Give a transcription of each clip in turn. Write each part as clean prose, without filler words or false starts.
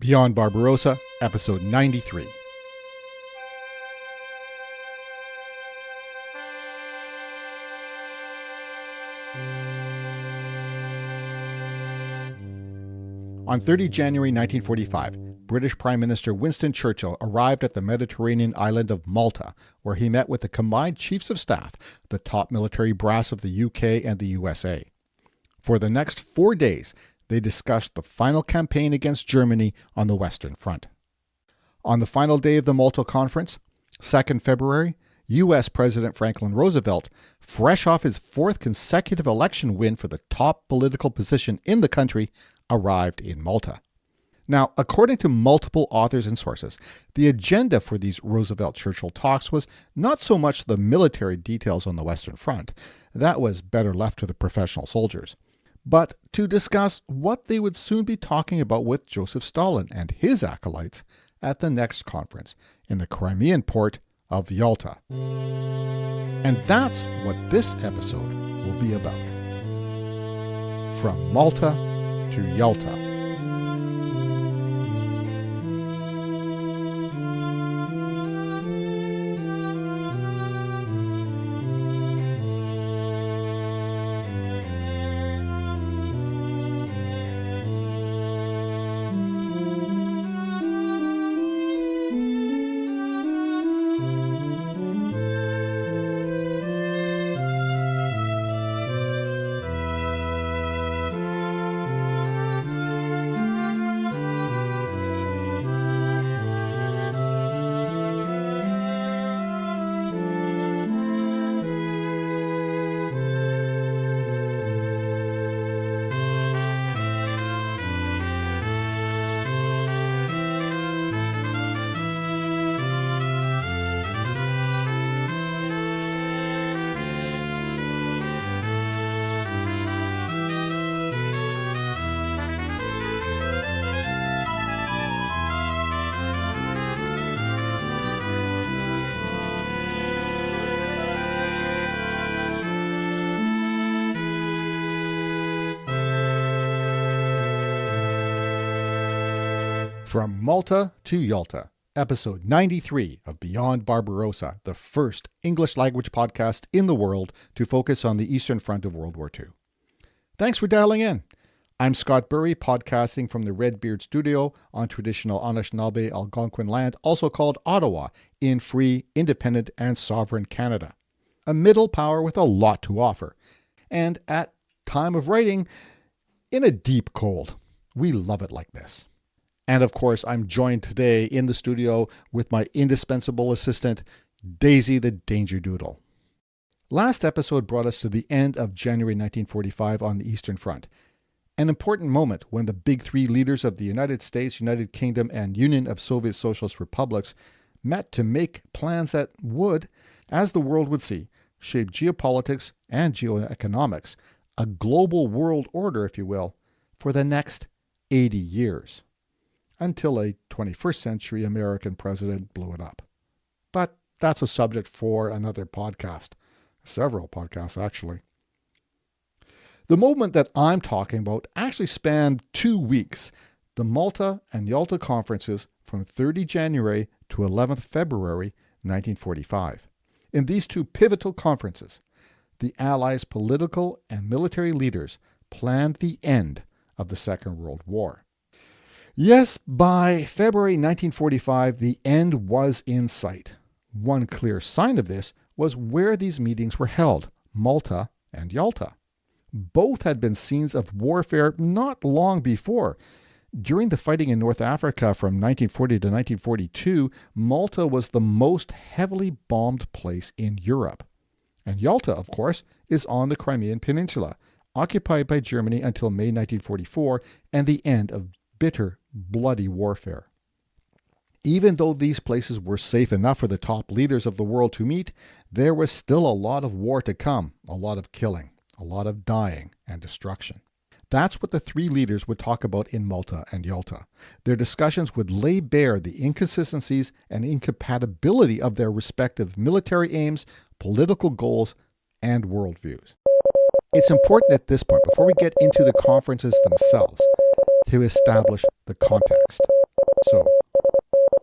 Beyond Barbarossa, Episode 93. On 30 January 1945, British Prime Minister Winston Churchill arrived at the Mediterranean island of Malta, where he met with the combined chiefs of staff, the top military brass of the UK and the USA. For the next 4 days, they discussed the final campaign against Germany on the Western Front. On the final day of the Malta Conference, 2nd February, U.S. President Franklin Roosevelt, fresh off his fourth consecutive election win for the top political position in the country, arrived in Malta. Now, according to multiple authors and sources, the agenda for these Roosevelt-Churchill talks was not so much the military details on the Western Front, that was better left to the professional soldiers, but to discuss what they would soon be talking about with Josef Stalin and his acolytes at the next conference in the Crimean port of Yalta. And that's what this episode will be about. From Malta to Yalta. From Malta to Yalta, Episode 93 of Beyond Barbarossa, the first English-language podcast in the world to focus on the Eastern Front of World War II. Thanks for dialing in. I'm Scott Burry, podcasting from the Redbeard Studio on traditional Anishinaabe Algonquin land, also called Ottawa, in free, independent, and sovereign Canada. A middle power with a lot to offer. And at time of writing, in a deep cold. We love it like this. And of course, I'm joined today in the studio with my indispensable assistant, Daisy the Danger Doodle. Last episode brought us to the end of January 1945 on the Eastern Front, an important moment when the big three leaders of the United States, United Kingdom, and Union of Soviet Socialist Republics met to make plans that would, as the world would see, shape geopolitics and geoeconomics, a global world order, if you will, for the next 80 years. Until a 21st century American president blew it up. But that's a subject for another podcast. Several podcasts, actually. The moment that I'm talking about actually spanned 2 weeks. The Malta and Yalta conferences from 30 January to 11th February 1945. In these two pivotal conferences, the Allies' political and military leaders planned the end of the Second World War. Yes, by February 1945, the end was in sight. One clear sign of this was where these meetings were held, Malta and Yalta. Both had been scenes of warfare not long before. During the fighting in North Africa from 1940 to 1942, Malta was the most heavily bombed place in Europe. And Yalta, of course, is on the Crimean Peninsula, occupied by Germany until May 1944 and the end of bitter, bloody warfare. Even though these places were safe enough for the top leaders of the world to meet, there was still a lot of war to come, a lot of killing, a lot of dying and destruction. That's what the three leaders would talk about in Malta and Yalta. Their discussions would lay bare the inconsistencies and incompatibility of their respective military aims, political goals, and worldviews. It's important at this point, before we get into the conferences themselves, to establish the context. So,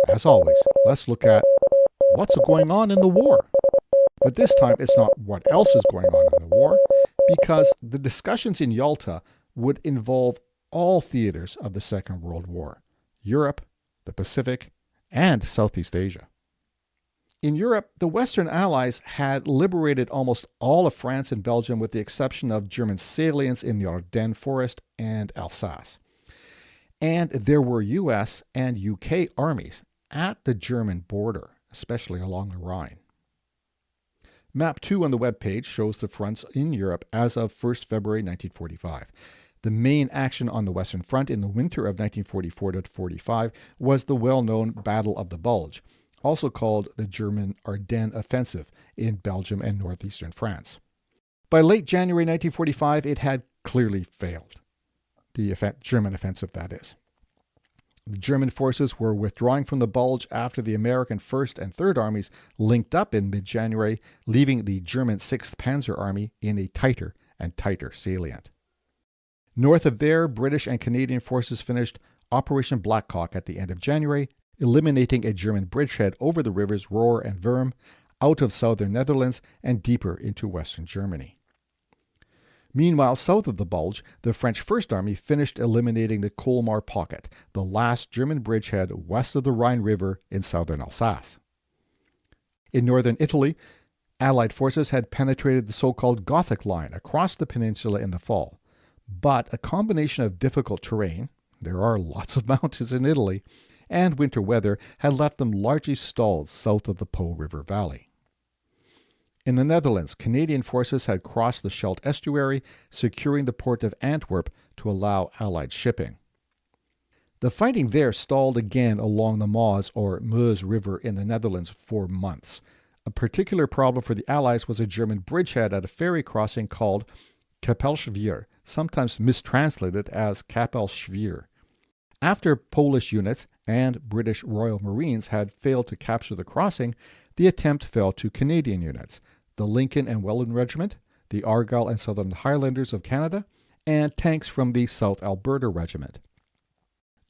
as always, let's look at what's going on in the war. But this time, it's not what else is going on in the war, because the discussions in Yalta would involve all theaters of the Second World War: Europe, the Pacific, and Southeast Asia. In Europe, the Western Allies had liberated almost all of France and Belgium with the exception of German salients in the Ardennes Forest and Alsace. And there were US and UK armies at the German border, especially along the Rhine. Map 2 on the webpage shows the fronts in Europe as of 1st February 1945. The main action on the Western Front in the winter of 1944-45 was the well-known Battle of the Bulge, also called the German Ardennes Offensive in Belgium and northeastern France. By late January 1945, it had clearly failed. The German offensive, that is. The German forces were withdrawing from the Bulge after the American 1st and 3rd Armies linked up in mid-January, leaving the German 6th Panzer Army in a tighter and tighter salient. North of there, British and Canadian forces finished Operation Blackcock at the end of January, eliminating a German bridgehead over the rivers Roer and Wurm, out of southern Netherlands and deeper into western Germany. Meanwhile, south of the Bulge, the French First Army finished eliminating the Colmar Pocket, the last German bridgehead west of the Rhine River in southern Alsace. In northern Italy, Allied forces had penetrated the so-called Gothic Line across the peninsula in the fall, but a combination of difficult terrain, there are lots of mountains in Italy, and winter weather had left them largely stalled south of the Po River Valley. In the Netherlands, Canadian forces had crossed the Scheldt estuary, securing the port of Antwerp to allow Allied shipping. The fighting there stalled again along the Maas or Meuse River in the Netherlands for months. A particular problem for the Allies was a German bridgehead at a ferry crossing called Kapellschwier, sometimes mistranslated as Kapellschwier. After Polish units and British Royal Marines had failed to capture the crossing, the attempt fell to Canadian units, the Lincoln and Welland Regiment, the Argyll and Southern Highlanders of Canada, and tanks from the South Alberta Regiment.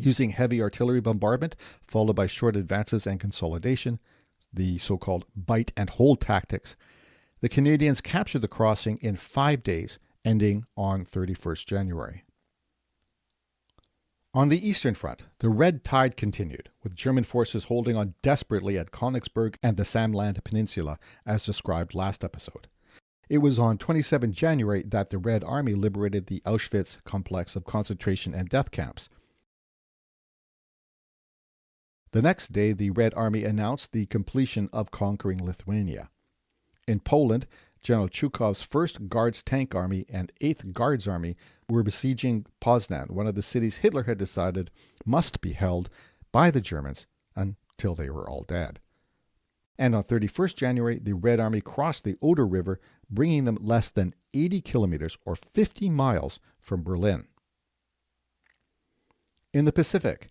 Using heavy artillery bombardment, followed by short advances and consolidation, the so-called bite and hold tactics, the Canadians captured the crossing in 5 days, ending on 31st January. On the Eastern Front, the red tide continued, with German forces holding on desperately at Königsberg and the Samland Peninsula, as described last episode. It was on 27 January that the Red Army liberated the Auschwitz complex of concentration and death camps. The next day, the Red Army announced the completion of conquering Lithuania. In Poland, General Zhukov's 1st Guards Tank Army and 8th Guards Army were besieging Poznan, one of the cities Hitler had decided must be held by the Germans until they were all dead. And on 31st January, the Red Army crossed the Oder River, bringing them less than 80 kilometers or 50 miles from Berlin. In the Pacific,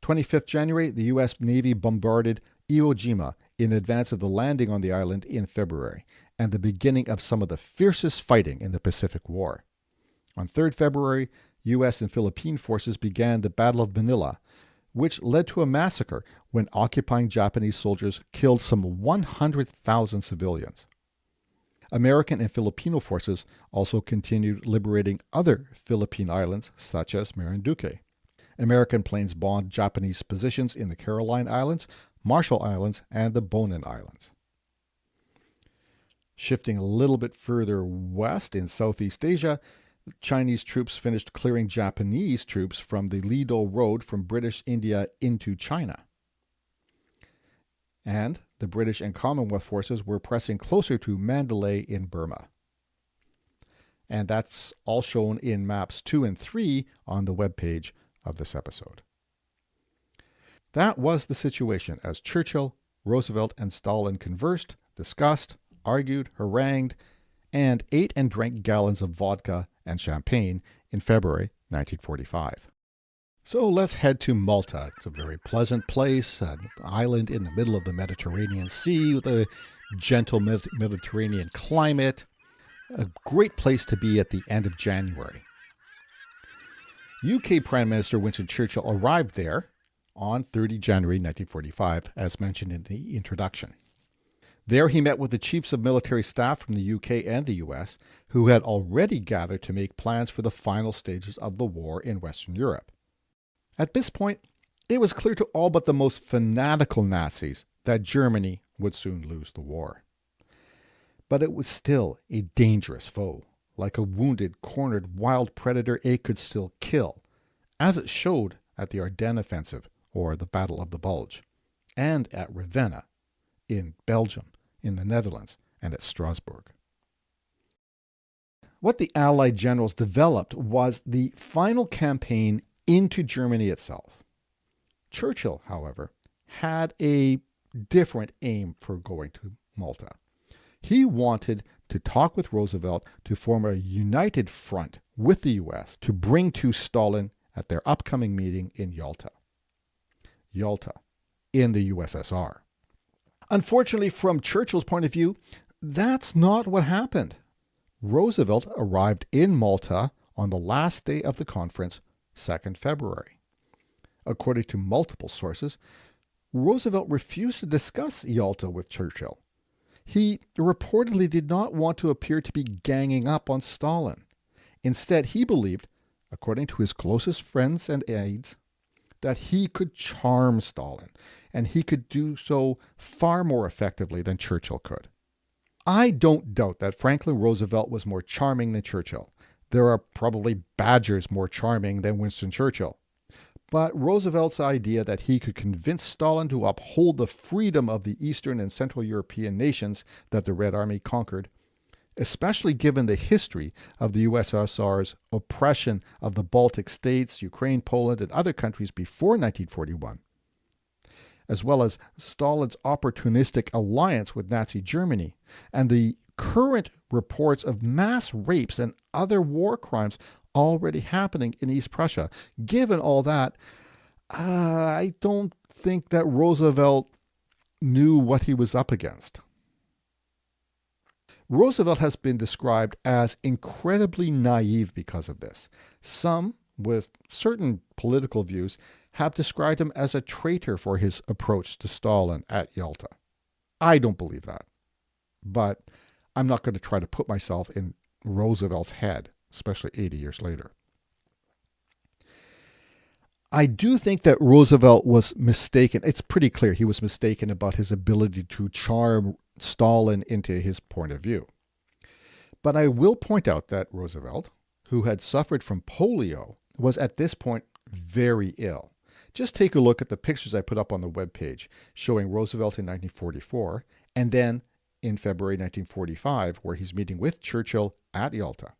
25th January, the U.S. Navy bombarded Iwo Jima in advance of the landing on the island in February, and the beginning of some of the fiercest fighting in the Pacific War. On 3rd February, U.S. and Philippine forces began the Battle of Manila, which led to a massacre when occupying Japanese soldiers killed some 100,000 civilians. American and Filipino forces also continued liberating other Philippine islands, such as Marinduque. American planes bombed Japanese positions in the Caroline Islands, Marshall Islands, and the Bonin Islands. Shifting a little bit further west in Southeast Asia, Chinese troops finished clearing Japanese troops from the Lido Road from British India into China. And the British and Commonwealth forces were pressing closer to Mandalay in Burma. And that's all shown in maps 2 and 3 on the webpage of this episode. That was the situation as Churchill, Roosevelt, and Stalin conversed, discussed, argued, harangued, and ate and drank gallons of vodka and champagne in February 1945. So let's head to Malta. It's a very pleasant place, an island in the middle of the Mediterranean Sea with a gentle Mediterranean climate. A great place to be at the end of January. UK Prime Minister Winston Churchill arrived there on 30 January 1945, as mentioned in the introduction. There he met with the chiefs of military staff from the UK and the US, who had already gathered to make plans for the final stages of the war in Western Europe. At this point, it was clear to all but the most fanatical Nazis that Germany would soon lose the war. But it was still a dangerous foe. Like a wounded, cornered wild predator, it could still kill, as it showed at the Ardennes Offensive, or the Battle of the Bulge, and at Ravenna, in Belgium, in the Netherlands, and at Strasbourg. What the Allied generals developed was the final campaign into Germany itself. Churchill, however, had a different aim for going to Malta. He wanted to talk with Roosevelt to form a united front with the US to bring to Stalin at their upcoming meeting in Yalta. Yalta, in the USSR. Unfortunately, from Churchill's point of view, that's not what happened. Roosevelt arrived in Malta on the last day of the conference, 2nd February. According to multiple sources, Roosevelt refused to discuss Yalta with Churchill. He reportedly did not want to appear to be ganging up on Stalin. Instead, he believed, according to his closest friends and aides, that he could charm Stalin, and he could do so far more effectively than Churchill could. I don't doubt that Franklin Roosevelt was more charming than Churchill. There are probably badgers more charming than Winston Churchill. But Roosevelt's idea that he could convince Stalin to uphold the freedom of the Eastern and Central European nations that the Red Army conquered, especially given the history of the USSR's oppression of the Baltic states, Ukraine, Poland, and other countries before 1941, as well as Stalin's opportunistic alliance with Nazi Germany, and the current reports of mass rapes and other war crimes already happening in East Prussia. Given all that, I don't think that Roosevelt knew what he was up against. Roosevelt has been described as incredibly naive because of this. Some, with certain political views, have described him as a traitor for his approach to Stalin at Yalta. I don't believe that. But I'm not going to try to put myself in Roosevelt's head, especially 80 years later. I do think that Roosevelt was mistaken. It's pretty clear he was mistaken about his ability to charm Stalin into his point of view. But I will point out that Roosevelt, who had suffered from polio, was at this point very ill. Just take a look at the pictures I put up on the webpage showing Roosevelt in 1944 and then in February 1945 where he's meeting with Churchill at Yalta.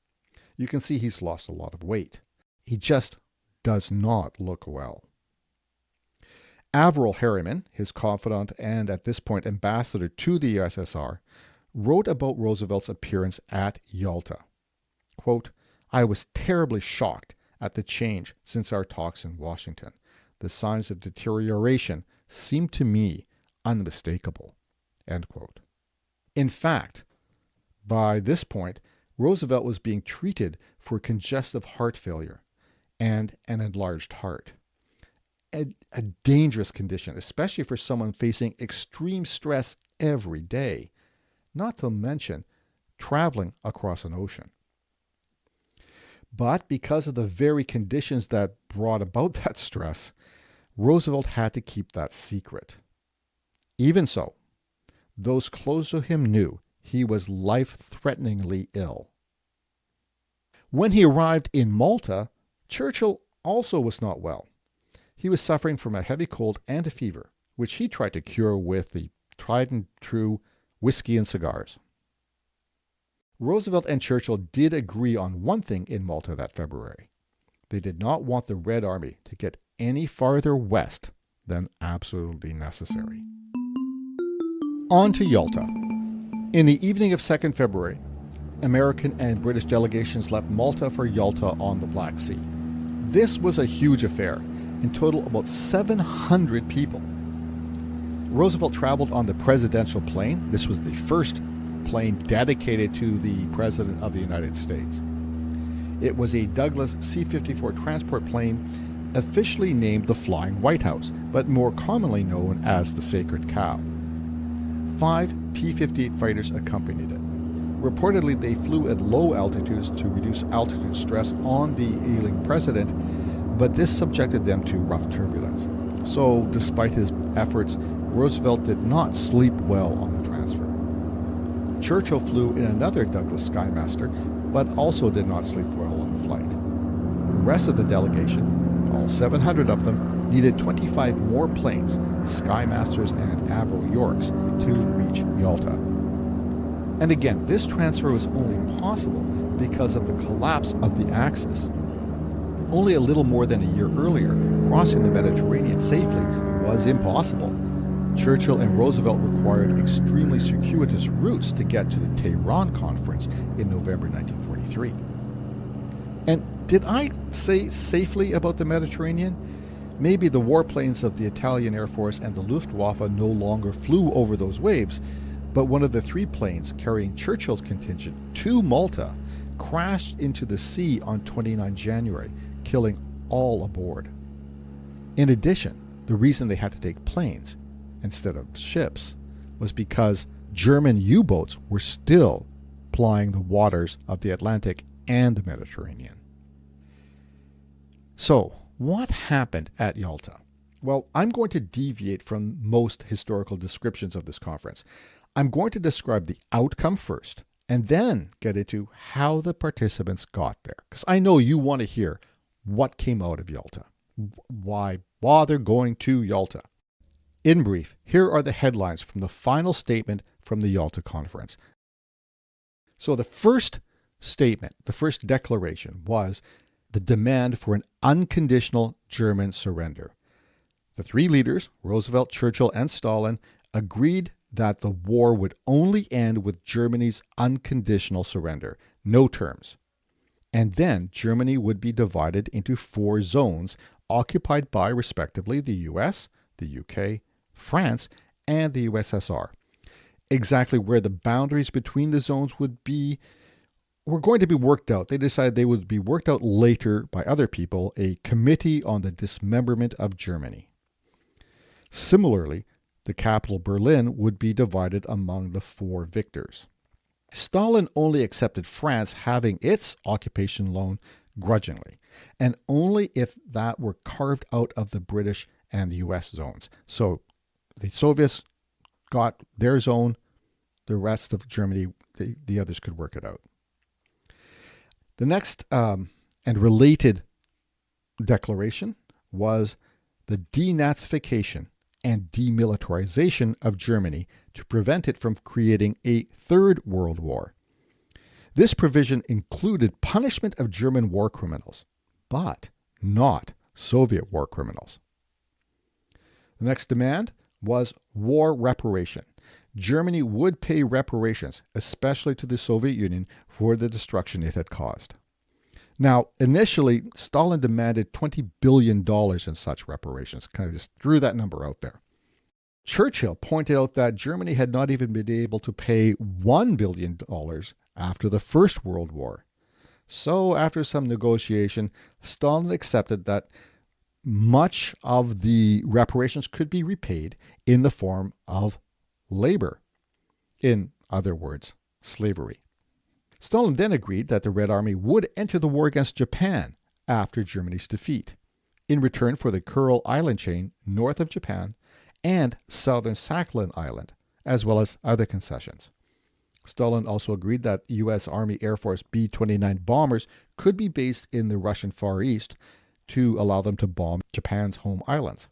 You can see he's lost a lot of weight. He just does not look well. Averell Harriman, his confidant and at this point ambassador to the USSR, wrote about Roosevelt's appearance at Yalta. Quote, "I was terribly shocked at the change since our talks in Washington. The signs of deterioration seemed to me unmistakable." End quote. In fact, by this point, Roosevelt was being treated for congestive heart failure and an enlarged heart. A dangerous condition, especially for someone facing extreme stress every day, not to mention traveling across an ocean. But because of the very conditions that brought about that stress, Roosevelt had to keep that secret. Even so, those close to him knew he was life-threateningly ill. When he arrived in Malta, Churchill also was not well. He was suffering from a heavy cold and a fever, which he tried to cure with the tried and true whiskey and cigars. Roosevelt and Churchill did agree on one thing in Malta that February. They did not want the Red Army to get any farther west than absolutely necessary. On to Yalta. In the evening of 2nd February, American and British delegations left Malta for Yalta on the Black Sea. This was a huge affair. In total, about 700 people. Roosevelt traveled on the presidential plane. This was the first plane dedicated to the President of the United States. It was a Douglas C-54 transport plane officially named the Flying White House, but more commonly known as the Sacred Cow. 5 P-58 fighters accompanied it. Reportedly, they flew at low altitudes to reduce altitude stress on the ailing president, but this subjected them to rough turbulence. So, despite his efforts, Roosevelt did not sleep well on the transfer. Churchill flew in another Douglas Skymaster, but also did not sleep well on the flight. The rest of the delegation, all 700 of them, needed 25 more planes, Skymasters and Averell Yorks, to reach Yalta. And again, this transfer was only possible because of the collapse of the Axis. Only a little more than a year earlier, crossing the Mediterranean safely was impossible. Churchill and Roosevelt required extremely circuitous routes to get to the Tehran Conference in November 1943. And did I say safely about the Mediterranean? Maybe the warplanes of the Italian Air Force and the Luftwaffe no longer flew over those waves, but one of the 3 planes carrying Churchill's contingent to Malta crashed into the sea on 29 January, killing all aboard. In addition, the reason they had to take planes instead of ships was because German U-boats were still plying the waters of the Atlantic and the Mediterranean. So, what happened at Yalta? Well, I'm going to deviate from most historical descriptions of this conference. I'm going to describe the outcome first, and then get into how the participants got there. Because I know you want to hear what came out of Yalta. Why bother going to Yalta? In brief, here are the headlines from the final statement from the Yalta Conference. So the first statement, the first declaration, was the demand for an unconditional German surrender. The 3 leaders, Roosevelt, Churchill, and Stalin, agreed that the war would only end with Germany's unconditional surrender, no terms. And then Germany would be divided into 4 zones occupied by, respectively, the US, the UK, France, and the USSR. Exactly where the boundaries between the zones would be were going to be worked out. They decided they would be worked out later by other people, a Committee on the Dismemberment of Germany. Similarly, the capital Berlin would be divided among the 4 victors. Stalin only accepted France having its occupation loan grudgingly, and only if that were carved out of the British and the US zones. So the Soviets got their zone, the rest of Germany, the others could work it out. The next and related declaration was the denazification and demilitarization of Germany to prevent it from creating a third world war. This provision included punishment of German war criminals, but not Soviet war criminals. The next demand was war reparation. Germany would pay reparations, especially to the Soviet Union, for the destruction it had caused. Now, initially, Stalin demanded $20 billion in such reparations. Kind of just threw that number out there. Churchill pointed out that Germany had not even been able to pay $1 billion after the First World War. So, after some negotiation, Stalin accepted that much of the reparations could be repaid in the form of labor. In other words, slavery. Stalin then agreed that the Red Army would enter the war against Japan after Germany's defeat, in return for the Kuril Island chain north of Japan and southern Sakhalin Island, as well as other concessions. Stalin also agreed that U.S. Army Air Force B-29 bombers could be based in the Russian Far East to allow them to bomb Japan's home islands.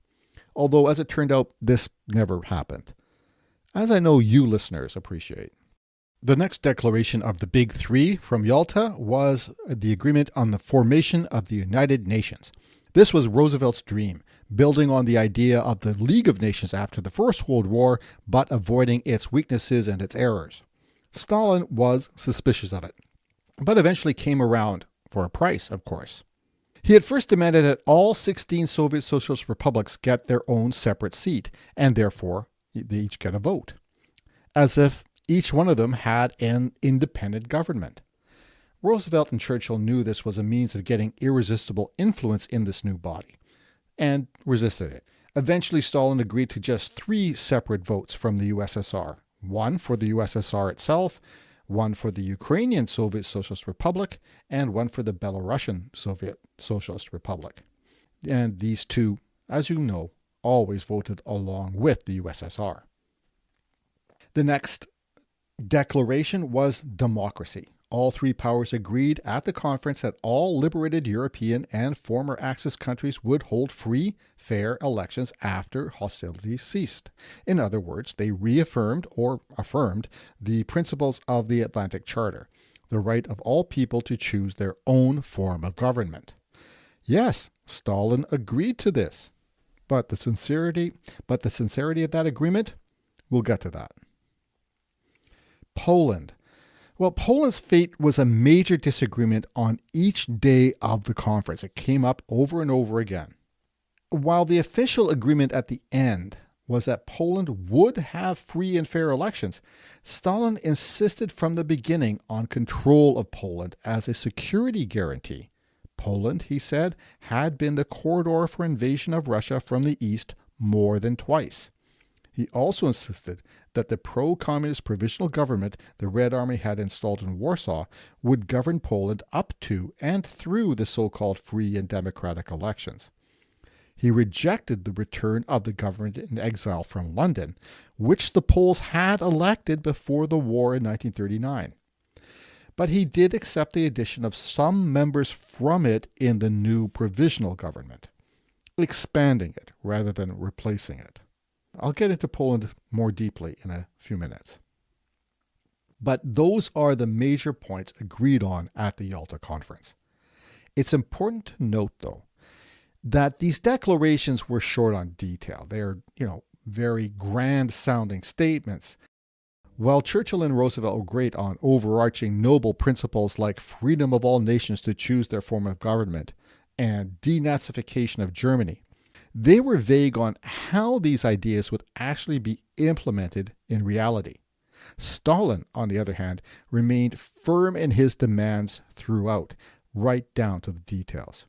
Although, as it turned out, this never happened, as I know you listeners appreciate. The next declaration of the Big Three from Yalta was the agreement on the formation of the United Nations. This was Roosevelt's dream, building on the idea of the League of Nations after the First World War, but avoiding its weaknesses and its errors. Stalin was suspicious of it, but eventually came around, for a price, of course. He had first demanded that all 16 Soviet Socialist republics get their own separate seat, and therefore they each get a vote, as if each one of them had an independent government. Roosevelt and Churchill knew this was a means of getting irresistible influence in this new body. and resisted it. Eventually, Stalin agreed to just 3 separate votes from the USSR. One for the USSR itself, one for the Ukrainian Soviet Socialist Republic, and one for the Belarusian Soviet Socialist Republic. And these 2, as you know, always voted along with the USSR. The next declaration was democracy. All 3 powers agreed at the conference that all liberated European and former Axis countries would hold free, fair elections after hostilities ceased. In other words, they reaffirmed or affirmed the principles of the Atlantic Charter, the right of all people to choose their own form of government. Yes, Stalin agreed to this, but the sincerity of that agreement, we'll get to that. Poland. Well, Poland's fate was a major disagreement on each day of the conference. It came up over and over again. While the official agreement at the end was that Poland would have free and fair elections, Stalin insisted from the beginning on control of Poland as a security guarantee. Poland, he said, had been the corridor for invasion of Russia from the east more than twice. He also insisted that the pro-communist provisional government the Red Army had installed in Warsaw would govern Poland up to and through the so-called free and democratic elections. He rejected the return of the government in exile from London, which the Poles had elected before the war in 1939. But he did accept the addition of some members from it in the new provisional government, expanding it rather than replacing it. I'll get into Poland more deeply in a few minutes. But those are the major points agreed on at the Yalta Conference. It's important to note, though, that these declarations were short on detail. They're, very grand-sounding statements. While Churchill and Roosevelt were great on overarching noble principles like freedom of all nations to choose their form of government and denazification of Germany, they were vague on how these ideas would actually be implemented in reality. Stalin, on the other hand, remained firm in his demands throughout, right down to the details.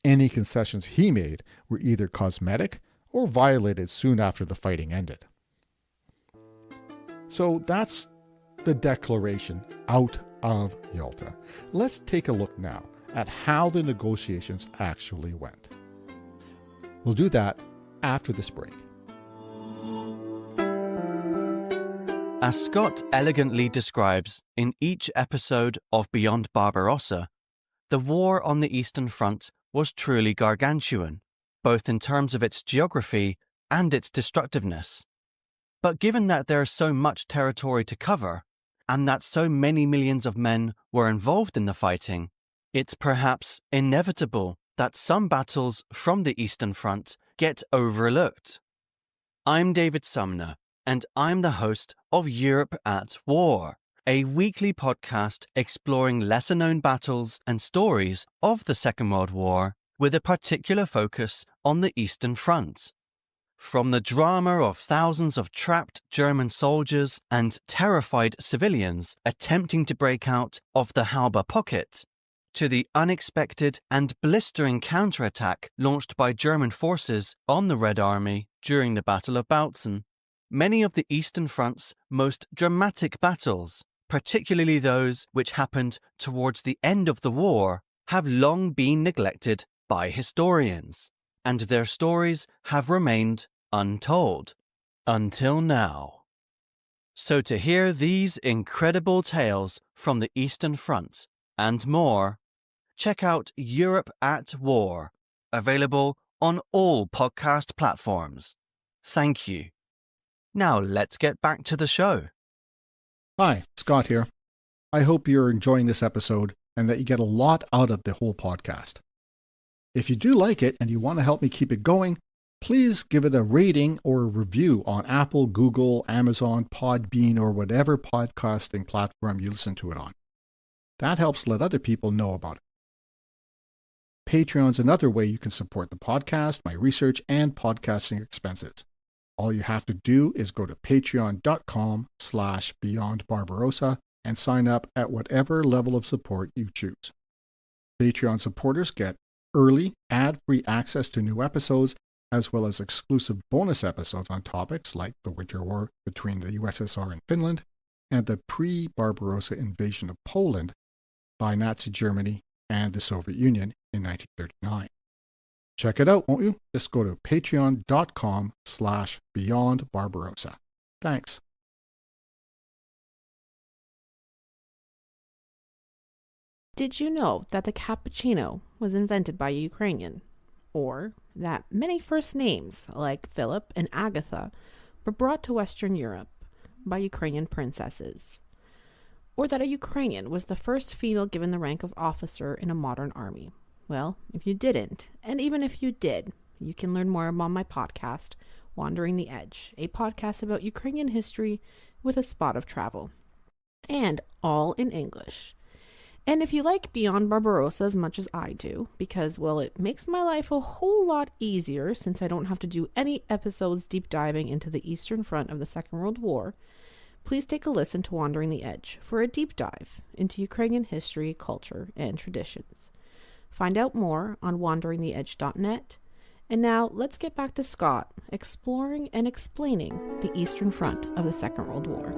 Any concessions he made were either cosmetic or violated soon after the fighting ended. So that's the declaration out of Yalta. Let's take a look now at how the negotiations actually went. We'll do that after this break. As Scott elegantly describes in each episode of Beyond Barbarossa, the war on the Eastern Front was truly gargantuan, both in terms of its geography and its destructiveness. But given that there is so much territory to cover, and that so many millions of men were involved in the fighting, it's perhaps inevitable that some battles from the Eastern Front get overlooked. I'm David Sumner, and I'm the host of Europe at War, a weekly podcast exploring lesser-known battles and stories of the Second World War with a particular focus on the Eastern Front. From the drama of thousands of trapped German soldiers and terrified civilians attempting to break out of the Halba pocket, to the unexpected and blistering counterattack launched by German forces on the Red Army during the Battle of Bautzen. Many of the Eastern Front's most dramatic battles, particularly those which happened towards the end of the war, have long been neglected by historians, and their stories have remained untold until now. So to hear these incredible tales from the Eastern Front and more, check out Europe at War, available on all podcast platforms. Thank you. Now let's get back to the show. Hi, Scott here. I hope you're enjoying this episode and that you get a lot out of the whole podcast. If you do like it and you want to help me keep it going, please give it a rating or a review on Apple, Google, Amazon, Podbean, or whatever podcasting platform you listen to it on. That helps let other people know about it. Patreon's another way you can support the podcast, my research, and podcasting expenses. All you have to do is go to patreon.com/beyondbarbarossa and sign up at whatever level of support you choose. Patreon supporters get early, ad-free access to new episodes, as well as exclusive bonus episodes on topics like the Winter War between the USSR and Finland and the pre-Barbarossa invasion of Poland by Nazi Germany and the Soviet Union in 1939. Check it out, won't you? Just go to patreon.com/beyondbarbarossa. Thanks. Did you know that the cappuccino was invented by a Ukrainian? Or that many first names, like Philip and Agatha, were brought to Western Europe by Ukrainian princesses? Or that a Ukrainian was the first female given the rank of officer in a modern army? Well, if you didn't, and even if you did, you can learn more about my podcast, Wandering the Edge, a podcast about Ukrainian history with a spot of travel. And all in English. And if you like Beyond Barbarossa as much as I do, because, well, it makes my life a whole lot easier since I don't have to do any episodes deep diving into the Eastern Front of the Second World War, please take a listen to Wandering the Edge for a deep dive into Ukrainian history, culture, and traditions. Find out more on wanderingtheedge.net. And now let's get back to Scott exploring and explaining the Eastern Front of the Second World War.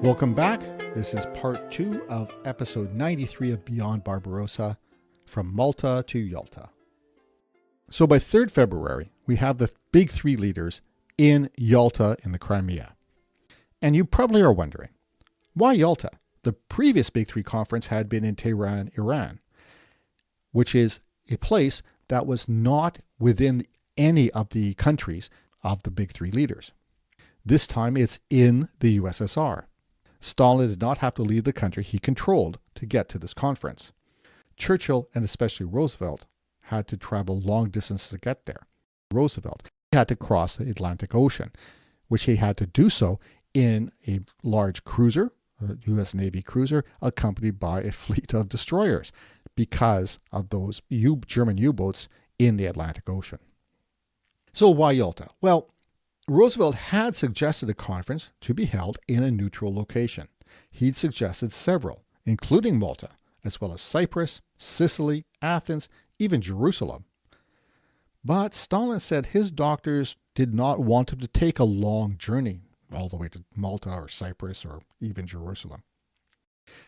Welcome back. This is part 2 of episode 93 of Beyond Barbarossa, from Malta to Yalta. So by 3rd February, we have the big three leaders in Yalta in the Crimea. And you probably are wondering, why Yalta? The previous Big Three conference had been in Tehran, Iran, which is a place that was not within any of the countries of the Big Three leaders. This time it's in the USSR. Stalin did not have to leave the country he controlled to get to this conference. Churchill, and especially Roosevelt, had to travel long distances to get there. Roosevelt had to cross the Atlantic Ocean, which he had to do so in a large cruiser, a U.S. Navy cruiser, accompanied by a fleet of destroyers because of those German U-boats in the Atlantic Ocean. So why Yalta? Well, Roosevelt had suggested a conference to be held in a neutral location. He'd suggested several, including Malta, as well as Cyprus, Sicily, Athens, even Jerusalem. But Stalin said his doctors did not want him to take a long journey all the way to Malta or Cyprus or even Jerusalem.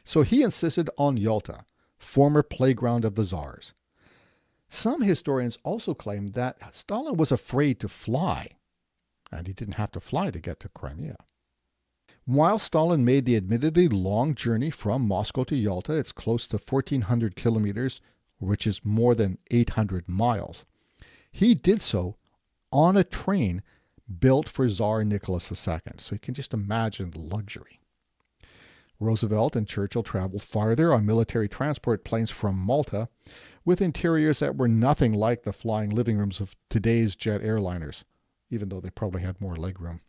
So he insisted on Yalta, former playground of the Tsars. Some historians also claim that Stalin was afraid to fly, and he didn't have to fly to get to Crimea. While Stalin made the admittedly long journey from Moscow to Yalta, it's close to 1,400 kilometers, which is more than 800 miles. He did so on a train built for Tsar Nicholas II, so you can just imagine the luxury. Roosevelt and Churchill traveled farther on military transport planes from Malta, with interiors that were nothing like the flying living rooms of today's jet airliners, even though they probably had more legroom.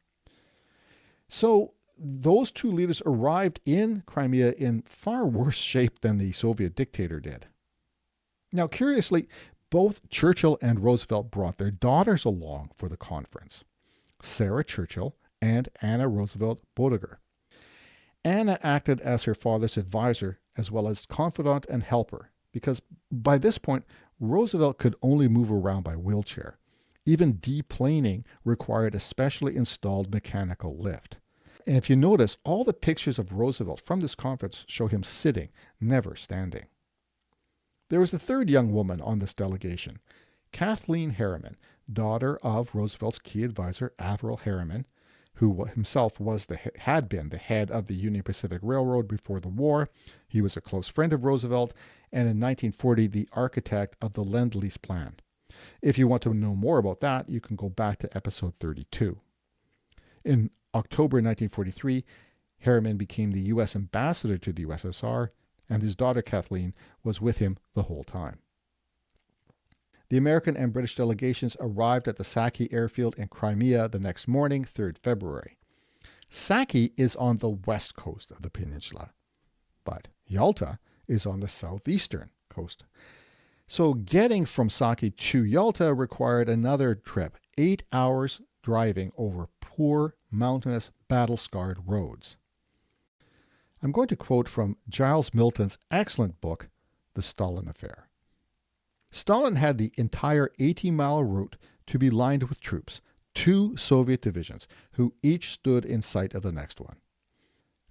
So those two leaders arrived in Crimea in far worse shape than the Soviet dictator did. Now, curiously, both Churchill and Roosevelt brought their daughters along for the conference, Sarah Churchill and Anna Roosevelt Boediger. Anna acted as her father's advisor as well as confidant and helper, because by this point, Roosevelt could only move around by wheelchair. Even deplaning required a specially installed mechanical lift. And if you notice, all the pictures of Roosevelt from this conference show him sitting, never standing. There was a third young woman on this delegation, Kathleen Harriman, daughter of Roosevelt's key advisor, Averell Harriman, who himself had been the head of the Union Pacific Railroad before the war. He was a close friend of Roosevelt, and in 1940, the architect of the Lend-Lease Plan. If you want to know more about that, you can go back to episode 32. In October 1943, Harriman became the U.S. ambassador to the USSR, and his daughter Kathleen was with him the whole time. The American and British delegations arrived at the Saki airfield in Crimea the next morning, 3rd February. Saki is on the west coast of the peninsula, but Yalta is on the southeastern coast. So getting from Saki to Yalta required another trip, 8 hours driving over poor, mountainous, battle-scarred roads. I'm going to quote from Giles Milton's excellent book, The Stalin Affair. Stalin had the entire 80-mile route to be lined with troops, 2 Soviet divisions, who each stood in sight of the next one.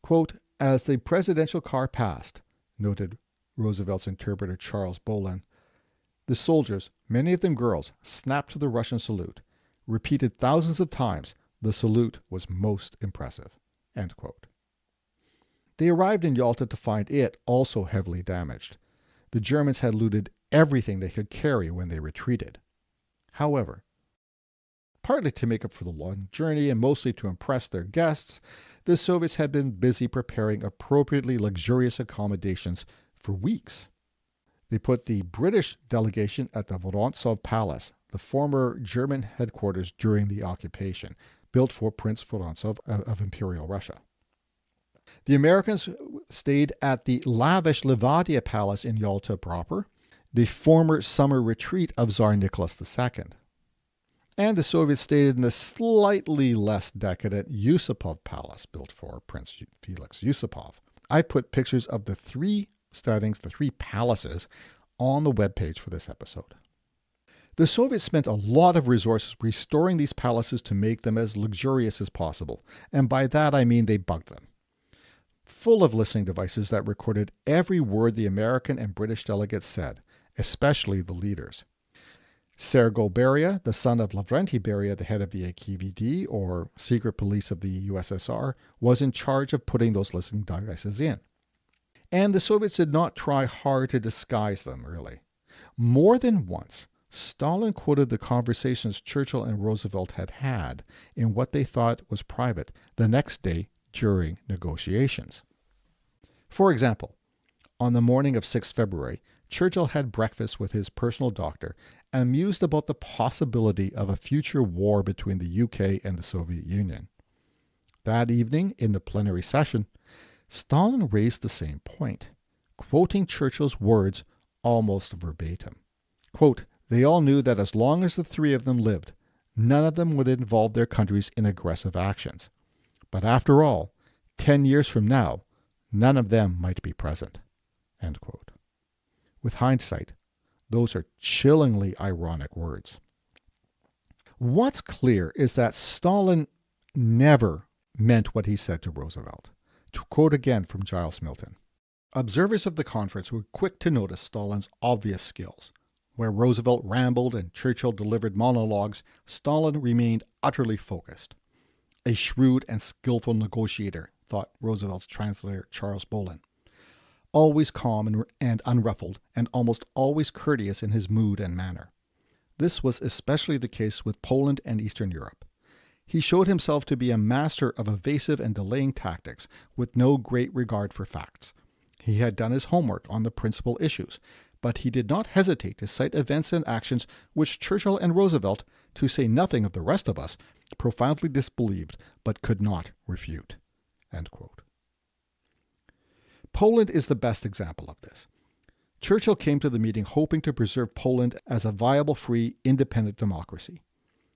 Quote, as the presidential car passed, noted Roosevelt's interpreter Charles Bolin, the soldiers, many of them girls, snapped to the Russian salute. Repeated thousands of times, the salute was most impressive. End quote. They arrived in Yalta to find it also heavily damaged. The Germans had looted everything they could carry when they retreated. However, partly to make up for the long journey and mostly to impress their guests, the Soviets had been busy preparing appropriately luxurious accommodations for weeks. They put the British delegation at the Vorontsov Palace, the former German headquarters during the occupation, built for Prince Vorontsov of Imperial Russia. The Americans stayed at the lavish Livadia Palace in Yalta proper, the former summer retreat of Tsar Nicholas II. And the Soviets stayed in the slightly less decadent Yusupov Palace, built for Prince Felix Yusupov. I put pictures of the 3 settings, the 3 palaces, on the webpage for this episode. The Soviets spent a lot of resources restoring these palaces to make them as luxurious as possible, and by that I mean they bugged them. Full of listening devices that recorded every word the American and British delegates said, especially the leaders. Sergei Beria, the son of Lavrenti Beria, the head of the NKVD, or secret police of the USSR, was in charge of putting those listening devices in. And the Soviets did not try hard to disguise them, really. More than once, Stalin quoted the conversations Churchill and Roosevelt had had in what they thought was private the next day during negotiations. For example, on the morning of 6 February, Churchill had breakfast with his personal doctor and mused about the possibility of a future war between the UK and the Soviet Union. That evening, in the plenary session, Stalin raised the same point, quoting Churchill's words almost verbatim. Quote, they all knew that as long as the 3 of them lived, none of them would involve their countries in aggressive actions. But after all, 10 years from now, none of them might be present. End quote. With hindsight, those are chillingly ironic words. What's clear is that Stalin never meant what he said to Roosevelt. To quote again from Giles Milton, observers of the conference were quick to notice Stalin's obvious skills. Where Roosevelt rambled and Churchill delivered monologues, Stalin remained utterly focused. A shrewd and skillful negotiator, thought Roosevelt's translator Charles Bolin. Always calm and unruffled, and almost always courteous in his mood and manner. This was especially the case with Poland and Eastern Europe. He showed himself to be a master of evasive and delaying tactics, with no great regard for facts. He had done his homework on the principal issues, but he did not hesitate to cite events and actions which Churchill and Roosevelt, to say nothing of the rest of us, profoundly disbelieved but could not refute. End quote. Poland is the best example of this. Churchill came to the meeting hoping to preserve Poland as a viable, free, independent democracy.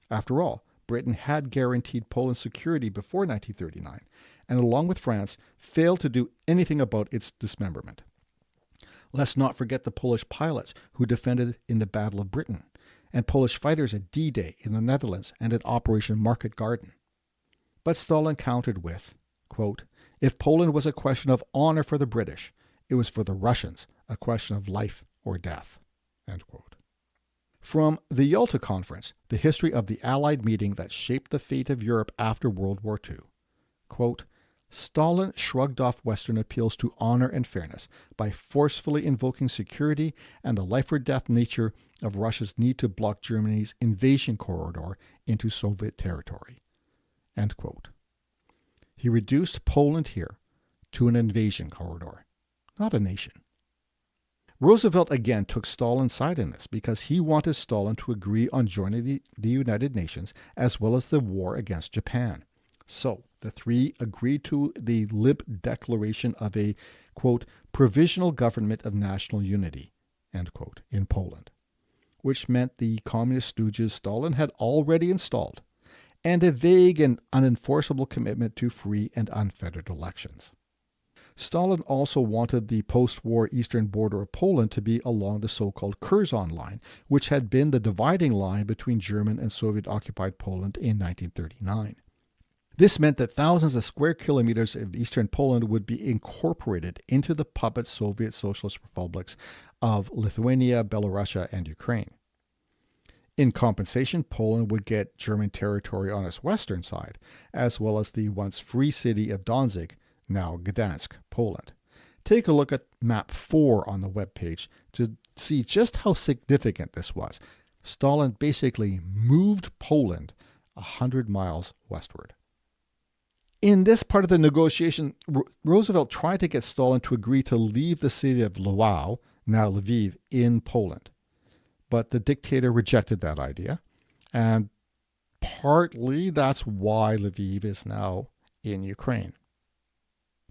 After all, Britain had guaranteed Poland's security before 1939, and along with France, failed to do anything about its dismemberment. Let's not forget the Polish pilots who defended in the Battle of Britain, and Polish fighters at D-Day in the Netherlands and at Operation Market Garden. But Stalin countered with, quote, if Poland was a question of honor for the British, it was for the Russians a question of life or death. End quote. From the Yalta Conference, the history of the Allied meeting that shaped the fate of Europe after World War II. Quote, Stalin shrugged off Western appeals to honor and fairness by forcefully invoking security and the life-or-death nature of Russia's need to block Germany's invasion corridor into Soviet territory. End quote. He reduced Poland here to an invasion corridor, not a nation. Roosevelt again took Stalin's side in this because he wanted Stalin to agree on joining the United Nations as well as the war against Japan. So the 3 agreed to the Lib declaration of a, quote, provisional government of national unity, end quote, in Poland, which meant the communist stooges Stalin had already installed, and a vague and unenforceable commitment to free and unfettered elections. Stalin also wanted the post-war eastern border of Poland to be along the so-called Curzon Line, which had been the dividing line between German and Soviet-occupied Poland in 1939. This meant that thousands of square kilometers of eastern Poland would be incorporated into the puppet Soviet Socialist republics of Lithuania, Belarusia, and Ukraine. In compensation, Poland would get German territory on its western side, as well as the once free city of Danzig, now Gdansk, Poland. Take a look at map 4 on the webpage to see just how significant this was. Stalin basically moved Poland 100 miles westward. In this part of the negotiation, Roosevelt tried to get Stalin to agree to leave the city of Lwów, now Lviv, in Poland. But the dictator rejected that idea, and partly that's why Lviv is now in Ukraine.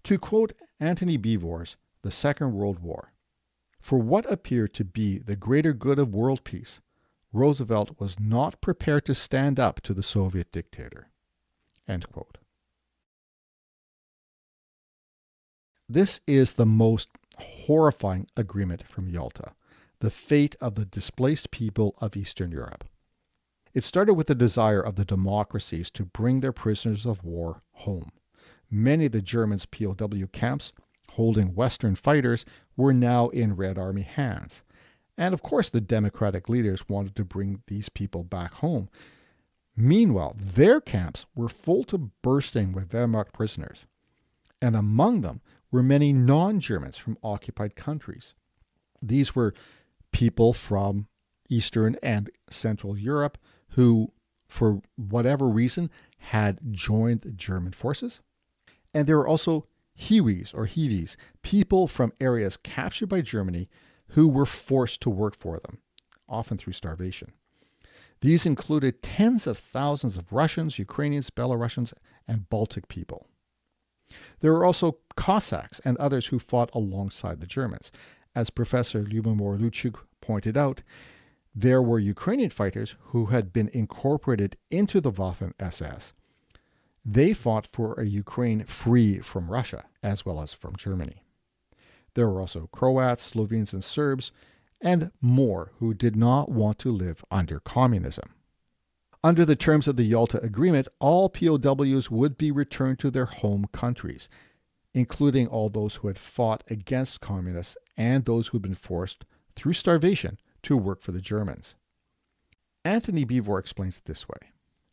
To quote Antony Beevor's The Second World War, "For what appeared to be the greater good of world peace, Roosevelt was not prepared to stand up to the Soviet dictator." End quote. This is the most horrifying agreement from Yalta, the fate of the displaced people of Eastern Europe. It started with the desire of the democracies to bring their prisoners of war home. Many of the Germans' POW camps holding Western fighters were now in Red Army hands. And of course, the democratic leaders wanted to bring these people back home. Meanwhile, their camps were full to bursting with Wehrmacht prisoners. And among them were many non-Germans from occupied countries. These were people from Eastern and Central Europe who, for whatever reason, had joined the German forces. And there were also Hiwis or Hivis, people from areas captured by Germany who were forced to work for them, often through starvation. These included tens of thousands of Russians, Ukrainians, Belarusians, and Baltic people. There were also Cossacks and others who fought alongside the Germans. As Professor Lyubomir Luchuk pointed out, there were Ukrainian fighters who had been incorporated into the Waffen-SS. They fought for a Ukraine free from Russia, as well as from Germany. There were also Croats, Slovenes, and Serbs, and more who did not want to live under communism. Under the terms of the Yalta Agreement, all POWs would be returned to their home countries, including all those who had fought against communists and those who had been forced, through starvation, to work for the Germans. Antony Beevor explains it this way.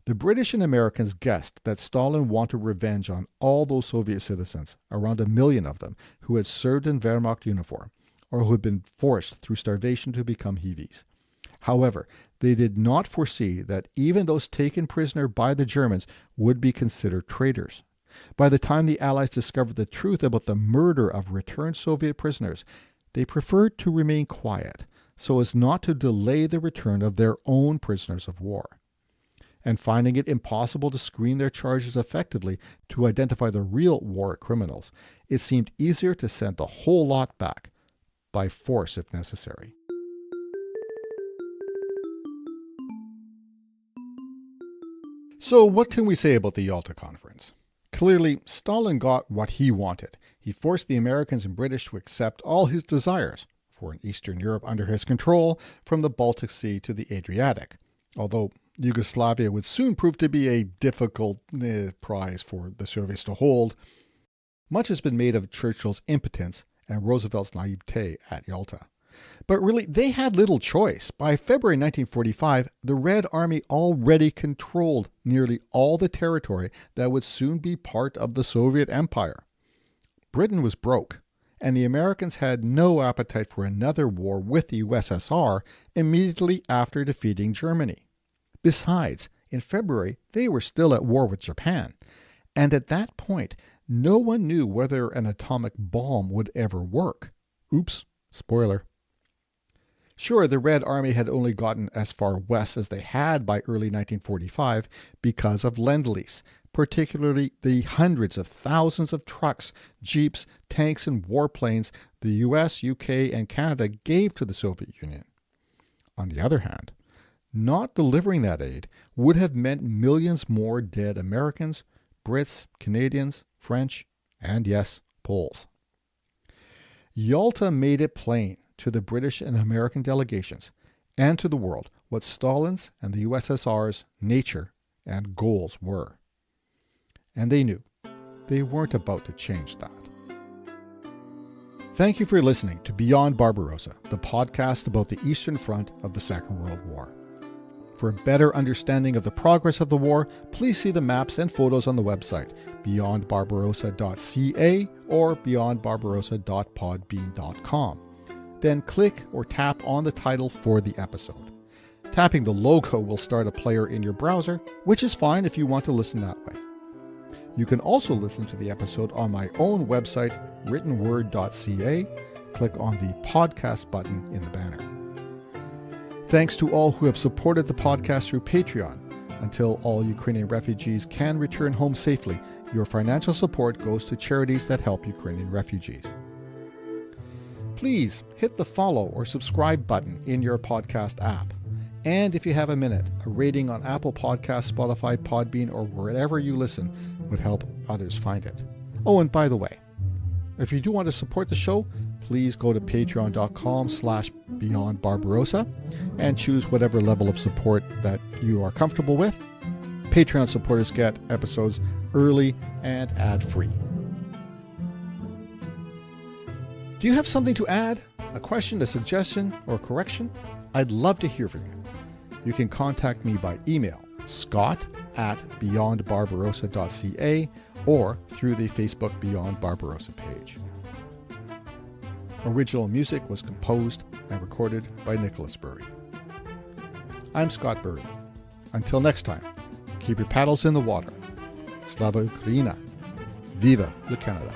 The British and Americans guessed that Stalin wanted revenge on all those Soviet citizens, around 1 million of them, who had served in Wehrmacht uniform, or who had been forced through starvation to become Hiwis. However, they did not foresee that even those taken prisoner by the Germans would be considered traitors. By the time the Allies discovered the truth about the murder of returned Soviet prisoners, they preferred to remain quiet, so as not to delay the return of their own prisoners of war. And finding it impossible to screen their charges effectively to identify the real war criminals, it seemed easier to send the whole lot back, by force if necessary. So what can we say about the Yalta Conference? Clearly, Stalin got what he wanted. He forced the Americans and British to accept all his desires for an Eastern Europe under his control, from the Baltic Sea to the Adriatic, although Yugoslavia would soon prove to be a difficult prize for the Soviets to hold. Much has been made of Churchill's impotence and Roosevelt's naivete at Yalta. But really, they had little choice. By February 1945, the Red Army already controlled nearly all the territory that would soon be part of the Soviet Empire. Britain was broke, and the Americans had no appetite for another war with the USSR immediately after defeating Germany. Besides, in February, they were still at war with Japan, and at that point, no one knew whether an atomic bomb would ever work. Oops, spoiler. Sure, the Red Army had only gotten as far west as they had by early 1945 because of Lend-Lease, particularly the hundreds of thousands of trucks, jeeps, tanks, and warplanes the US, UK, and Canada gave to the Soviet Union. On the other hand, not delivering that aid would have meant millions more dead Americans, Brits, Canadians, French, and yes, Poles. Yalta made it plain to the British and American delegations and to the world what Stalin's and the USSR's nature and goals were. And they knew they weren't about to change that. Thank you for listening to Beyond Barbarossa, the podcast about the Eastern Front of the Second World War. For a better understanding of the progress of the war, please see the maps and photos on the website beyondbarbarossa.ca or beyondbarbarossa.podbean.com. Then click or tap on the title for the episode. Tapping the logo will start a player in your browser, which is fine if you want to listen that way. You can also listen to the episode on my own website, writtenword.ca. Click on the podcast button in the banner. Thanks to all who have supported the podcast through Patreon. Until all Ukrainian refugees can return home safely, your financial support goes to charities that help Ukrainian refugees. Please hit the follow or subscribe button in your podcast app. And if you have a minute, a rating on Apple Podcasts, Spotify, Podbean, or wherever you listen would help others find it. Oh, and by the way, if you do want to support the show, please go to patreon.com/beyondbarbarossa and choose whatever level of support that you are comfortable with. Patreon supporters get episodes early and ad-free. Do you have something to add? A question, a suggestion, or a correction? I'd love to hear from you. You can contact me by email, scott@beyondbarbarossa.ca, or through the Facebook Beyond Barbarossa page. Original music was composed and recorded by Nicholas Burry. I'm Scott Burry. Until next time, keep your paddles in the water. Slava Ukraina. Viva le Canada.